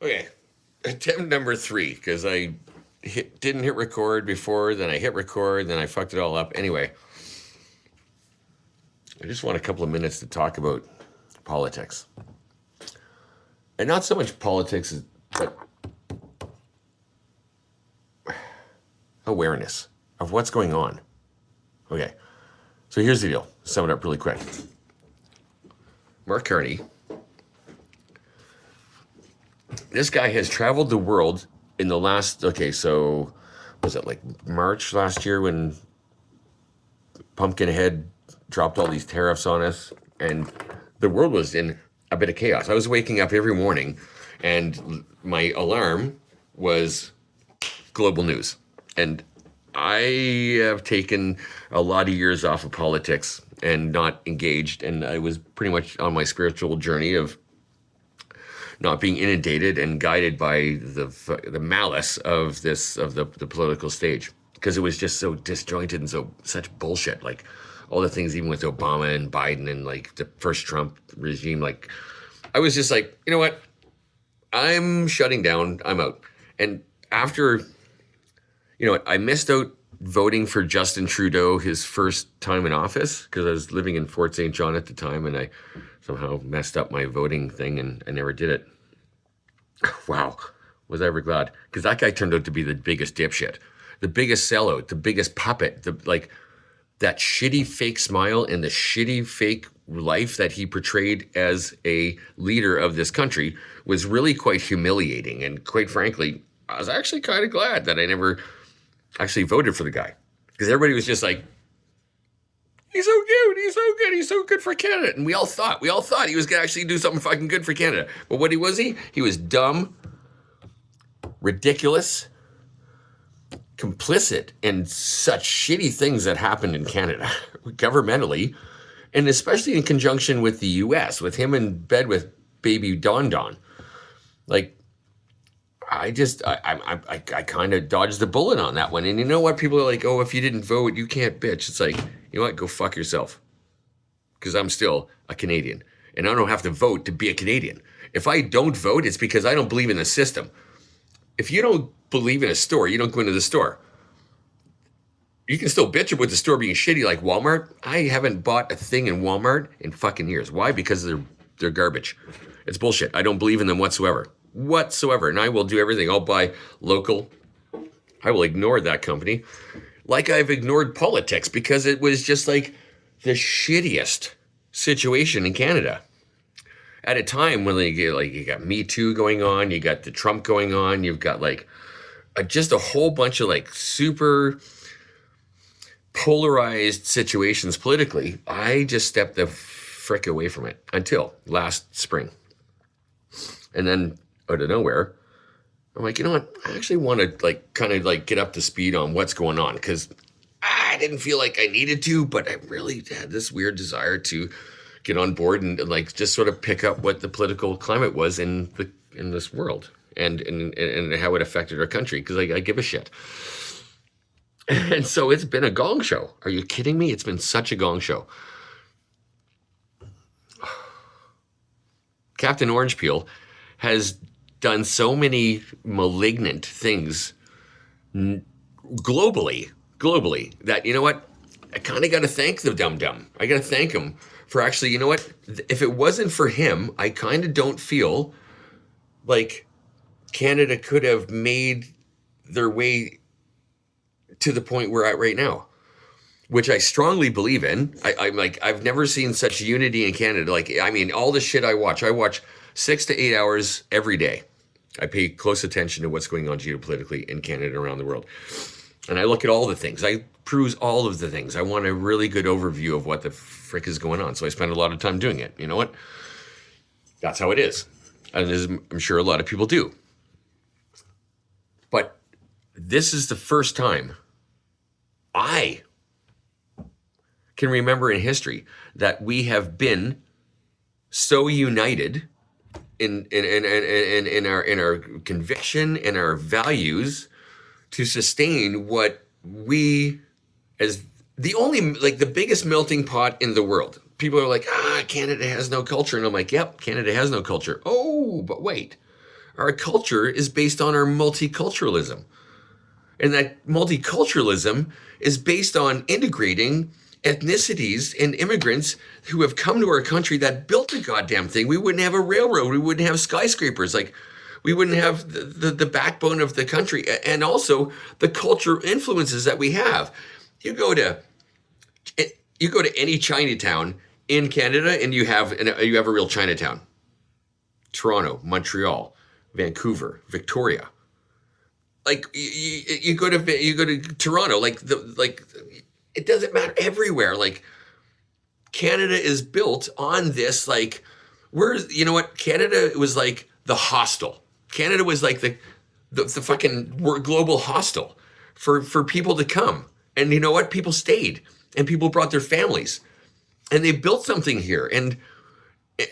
Okay, attempt number 3, because didn't hit record before, then I hit record, then I fucked it all up. Anyway, I just want a couple of minutes to talk about politics. And not so much politics, but awareness of what's going on. Okay, so here's the deal. Sum it up really quick. Mark Carney, this guy has traveled the world in the last, so was it like March last year when Pumpkinhead dropped all these tariffs on us and the world was in a bit of chaos. I was waking up every morning and my alarm was global news. And I have taken a lot of years off of politics and not engaged. And I was pretty much on my spiritual journey of not being inundated and guided by the malice of the political stage, because it was just so disjointed and such bullshit. Like all the things, even with Obama and Biden and like the first Trump regime, like I was just like, you know what, I'm shutting down, I'm out. And after, I missed out voting for Justin Trudeau his first time in office because I was living in Fort St. John at the time, and I somehow messed up my voting thing and I never did it. Wow, was I ever glad? Because that guy turned out to be the biggest dipshit, the biggest sellout, the biggest puppet, that shitty fake smile and the shitty fake life that he portrayed as a leader of this country was really quite humiliating. And quite frankly, I was actually kind of glad that I never actually voted for the guy, because everybody was just like, he's so cute, he's so good for Canada. And we all thought he was gonna actually do something fucking good for Canada. But what was he? He was dumb, ridiculous, complicit in such shitty things that happened in Canada, governmentally, and especially in conjunction with the US, with him in bed with baby Don Don. Like, I kind of dodged the bullet on that one. And you know what? People are like, oh, if you didn't vote, you can't bitch. It's like, you know what? Go fuck yourself. Because I'm still a Canadian. And I don't have to vote to be a Canadian. If I don't vote, it's because I don't believe in the system. If you don't believe in a store, you don't go into the store. You can still bitch about the store being shitty like Walmart. I haven't bought a thing in Walmart in fucking years. Why? Because they're garbage. It's bullshit. I don't believe in them whatsoever. And I will do everything. I'll buy local. I will ignore that company, like I've ignored politics, because it was just like the shittiest situation in Canada at a time when you got Me Too going on, you got the Trump going on, you've got just a whole bunch of super polarized situations politically. I just stepped the frick away from it until last spring, and then out of nowhere, I'm like, you know what? I actually want to kind of get up to speed on what's going on, because I didn't feel like I needed to, but I really had this weird desire to get on board and just sort of pick up what the political climate was in this world and how it affected our country, because I give a shit. And so it's been a gong show. Are you kidding me? It's been such a gong show. Captain Orange Peel has done so many malignant things globally, that, you know what? I kind of got to thank the dum-dum. I got to thank him for actually, you know what? If it wasn't for him, I kind of don't feel like Canada could have made their way to the point we're at right now, which I strongly believe in. I've never seen such unity in Canada. All the shit I watch 6 to 8 hours every day. I pay close attention to what's going on geopolitically in Canada and around the world. And I look at all the things. I peruse all of the things. I want a really good overview of what the frick is going on. So I spend a lot of time doing it. You know what? That's how it is. And as I'm sure a lot of people do. But this is the first time I can remember in history that we have been so united in our conviction and our values to sustain what we, as the only, the biggest melting pot in the world. People are like, Canada has no culture. And I'm like, yep, Canada has no culture. Oh, but wait, our culture is based on our multiculturalism. And that multiculturalism is based on integrating ethnicities and immigrants who have come to our country that built the goddamn thing. We wouldn't have a railroad. We wouldn't have skyscrapers. Like, we wouldn't have the backbone of the country, and also the cultural influences that we have. You go to any Chinatown in Canada, and you have a real Chinatown. Toronto, Montreal, Vancouver, Victoria. Like, you go to Toronto, like it doesn't matter, everywhere. Like, Canada is built on this, like, you know what? Canada was like the hostel. Canada was like the fucking global hostel for people to come. And you know what? People stayed, and people brought their families, and they built something here. And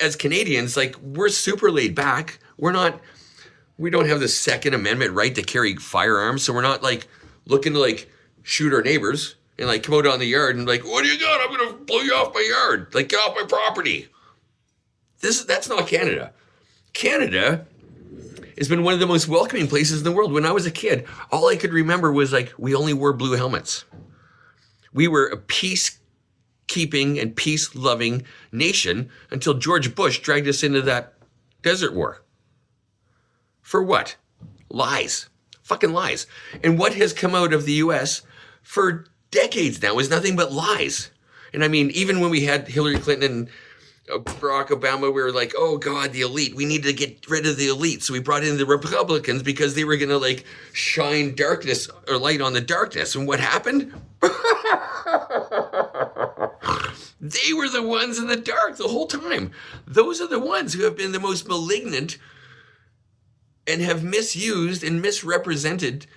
as Canadians, like, we're super laid back. We don't have the Second Amendment right to carry firearms. So we're not like looking to like shoot our neighbors and like come out on the yard and like, what do you got? I'm going to blow you off my yard. Like, get off my property. That's not Canada. Canada has been one of the most welcoming places in the world. When I was a kid, all I could remember was like, we only wore blue helmets. We were a peacekeeping and peace-loving nation until George Bush dragged us into that desert war. For what? Lies. Fucking lies. And what has come out of the U.S. for decades now is nothing but lies. And I mean, even when we had Hillary Clinton and Barack Obama, we were like, oh God, the elite. We need to get rid of the elite. So we brought in the Republicans because they were going to like shine darkness or light on the darkness. And what happened? They were the ones in the dark the whole time. Those are the ones who have been the most malignant and have misused and misrepresented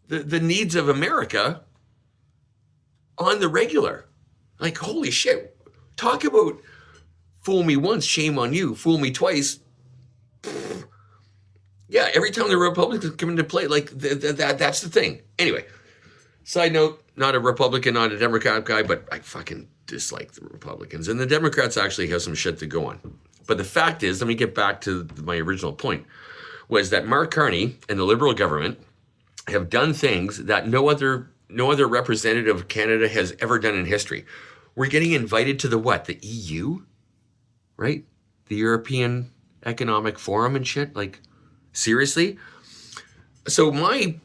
the needs of America on the regular. Like, holy shit. Talk about fool me once, shame on you. Fool me twice. Yeah, every time the Republicans come into play, like, that's the thing. Anyway, side note, not a Republican, not a Democrat guy, but I fucking dislike the Republicans. And the Democrats actually have some shit to go on. But the fact is, let me get back to my original point, was that Mark Carney and the Liberal government have done things that no other representative of Canada has ever done in history. We're getting invited to the what? The EU? Right? The European Economic Forum and shit? Like, seriously? So my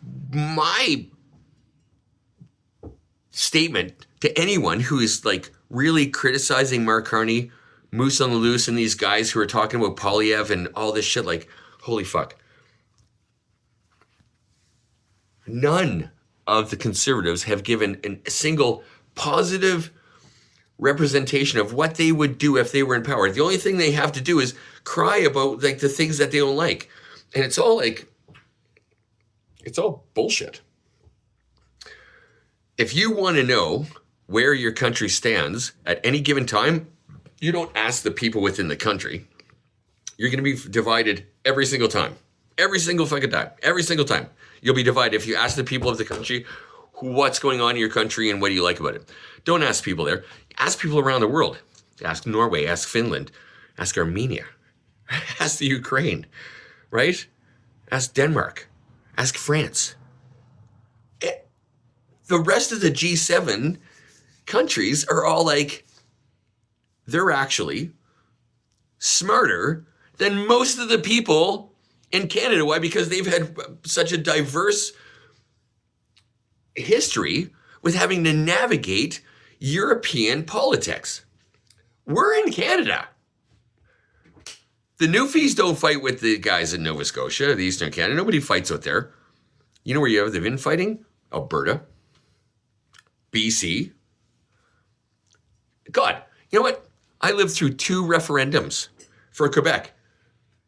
statement to anyone who is like really criticizing Mark Carney, Moose on the Loose, and these guys who are talking about Polyev and all this shit, like, holy fuck. None of the conservatives have given a single positive representation of what they would do if they were in power. The only thing they have to do is cry about like the things that they don't like. And it's all bullshit. If you want to know where your country stands at any given time, you don't ask the people within the country. You're going to be divided every single time. Every single fucking time. Every single time. You'll be divided if you ask the people of the country what's going on in your country and what do you like about it. Don't ask people there. Ask people around the world. Ask Norway. Ask Finland. Ask Armenia. Ask the Ukraine. Right? Ask Denmark. Ask France. The rest of the G7 countries are all like, they're actually smarter than most of the people in Canada. Why? Because they've had such a diverse history with having to navigate European politics. We're in Canada. The Newfies don't fight with the guys in Nova Scotia, the Eastern Canada. Nobody fights out there. You know where they've been fighting? Alberta. BC. God, you know what? I lived through 2 referendums for Quebec.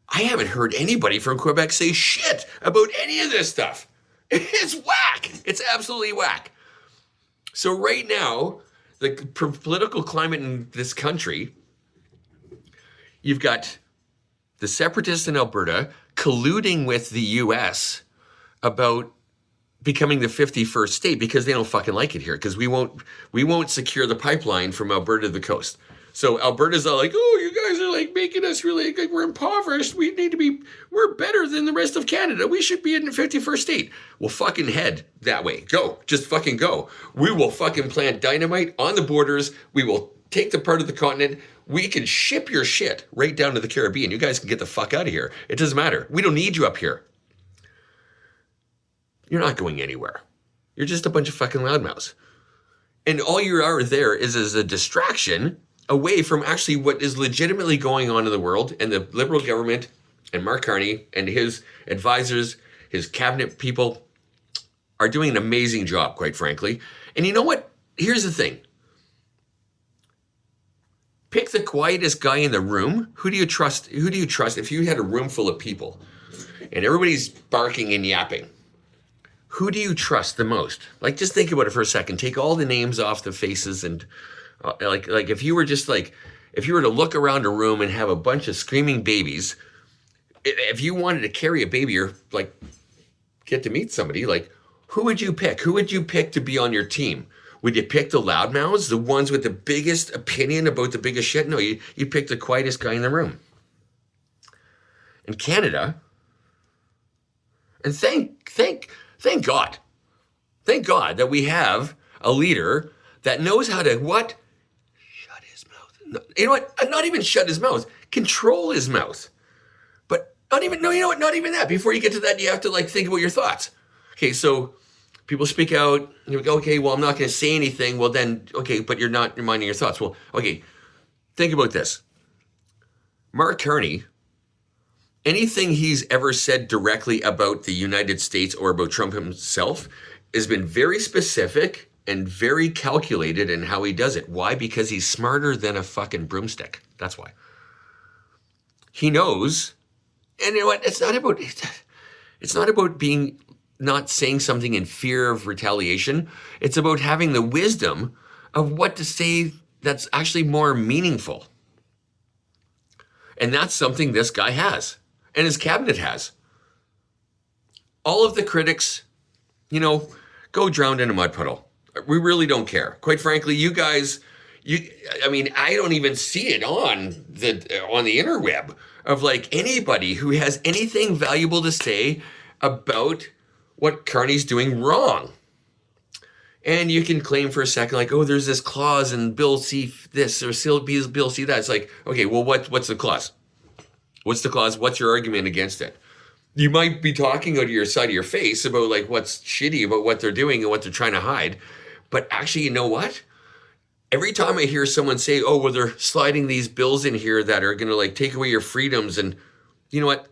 I haven't heard anybody from Quebec say shit about any of this stuff. It's whack. It's absolutely whack. So right now, the political climate in this country, you've got the separatists in Alberta colluding with the U.S. about becoming the 51st state because they don't fucking like it here, because we won't secure the pipeline from Alberta to the coast. So Alberta's all like, oh, you guys are like making us really like we're impoverished. We're better than the rest of Canada. We should be in the 51st state. Well, fucking head that way. Go. Just fucking go. We will fucking plant dynamite on the borders. We will take the part of the continent. We can ship your shit right down to the Caribbean. You guys can get the fuck out of here. It doesn't matter. We don't need you up here. You're not going anywhere. You're just a bunch of fucking loudmouths. And all you are there is as a distraction away from actually what is legitimately going on in the world, and the Liberal government and Mark Carney and his advisors, his cabinet people are doing an amazing job, quite frankly. And you know what? Here's the thing. Pick the quietest guy in the room. Who do you trust? Who do you trust if you had a room full of people and everybody's barking and yapping? Who do you trust the most? Like, just think about it for a second. Take all the names off the faces and like if you were just like, if you were to look around a room and have a bunch of screaming babies, if you wanted to carry a baby or like get to meet somebody, like who would you pick? Who would you pick to be on your team? Would you pick the loudmouths, the ones with the biggest opinion about the biggest shit? No, you'd pick the quietest guy in the room. In Canada, and thank God that we have a leader that knows how to what? Shut his mouth. You know what? Not even shut his mouth. Control his mouth. But not even that. Before you get to that, you have to like think about your thoughts. Okay, so people speak out. You go, okay, well, I'm not going to say anything. Well, then, okay, but you're not reminding your thoughts. Well, okay, think about this. Mark Carney, anything he's ever said directly about the United States or about Trump himself has been very specific and very calculated in how he does it. Why? Because he's smarter than a fucking broomstick. That's why. He knows, and you know what? It's not about being not saying something in fear of retaliation. It's about having the wisdom of what to say that's actually more meaningful. And that's something this guy has, and his cabinet has. All of the critics, go drown in a mud puddle. We really don't care. Quite frankly, you guys, I don't even see it on the interweb of like anybody who has anything valuable to say about what Carney's doing wrong. And you can claim for a second, like, oh, there's this clause in Bill C this or Bill C that. It's like, okay, well, what's the clause? What's the clause? What's your argument against it? You might be talking out of your side of your face about like what's shitty about what they're doing and what they're trying to hide. But actually, you know what? Every time I hear someone say, oh, well, they're sliding these bills in here that are going to like take away your freedoms. And you know what?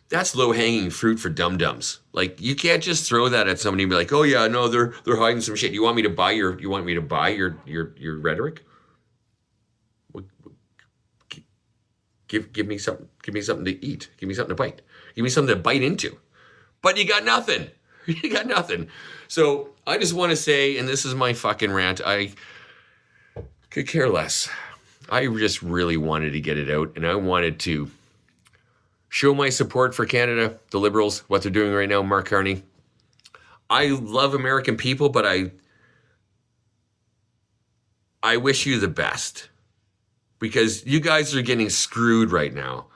That's low-hanging fruit for dum-dums. Like, you can't just throw that at somebody and be like, oh yeah, no, they're hiding some shit. You want me to buy your rhetoric? Give me something to eat. Give me something to bite. Give me something to bite into. But you got nothing. You got nothing. So I just want to say, and this is my fucking rant, I could care less. I just really wanted to get it out, and I wanted to show my support for Canada, the Liberals, what they're doing right now, Mark Carney. I love American people, but I wish you the best, because you guys are getting screwed right now.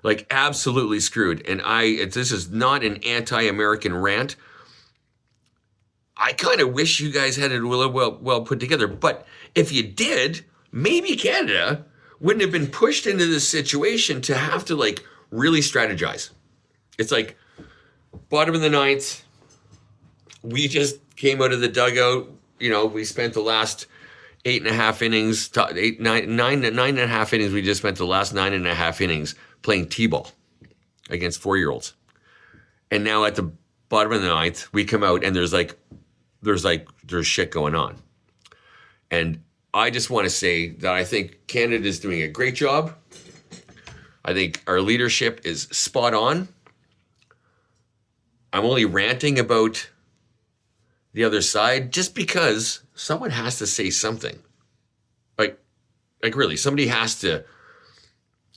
Like, absolutely screwed. And this is not an anti-American rant. I kind of wish you guys had it well put together. But if you did, maybe Canada wouldn't have been pushed into this situation to have to like really strategize. It's like bottom of the ninth. We just came out of the dugout. We spent the last 8.5 innings, 9.5 innings. We just spent the last 9.5 innings playing t-ball against 4-year-olds. And now at the bottom of the ninth, we come out and there's shit going on. And I just want to say that I think Canada is doing a great job. I think our leadership is spot on. I'm only ranting about the other side just because someone has to say something. Like really, somebody has to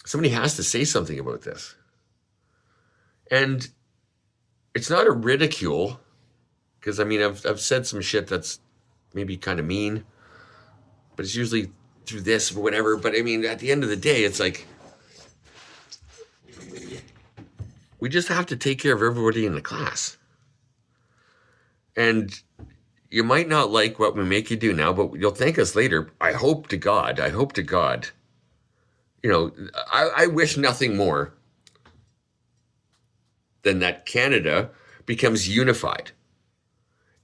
say something about this. And it's not a ridicule, because I've said some shit that's maybe kind of mean, but it's usually through this or whatever. But I mean, at the end of the day, it's like we just have to take care of everybody in the class. And you might not like what we make you do now, but you'll thank us later. I hope to God, you know, I wish nothing more than that Canada becomes unified.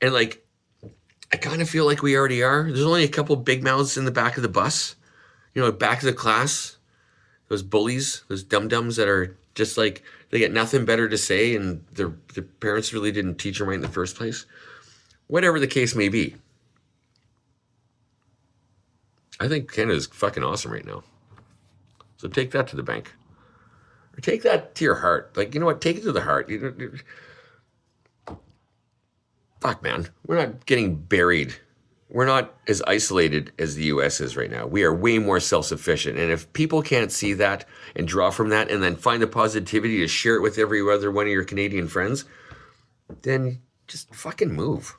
And like, I kind of feel like we already are. There's only a couple big mouths in the back of the bus, you know, back of the class, those bullies, those dum-dums that are just like, they get nothing better to say and their parents really didn't teach them right in the first place. Whatever the case may be. I think Canada's fucking awesome right now. So take that to the bank. Or take that to your heart. Like, you know what? Take it to the heart. Fuck, man. We're not getting buried. We're not as isolated as the U.S. is right now. We are way more self-sufficient. And if people can't see that and draw from that and then find the positivity to share it with every other one of your Canadian friends, then just fucking move.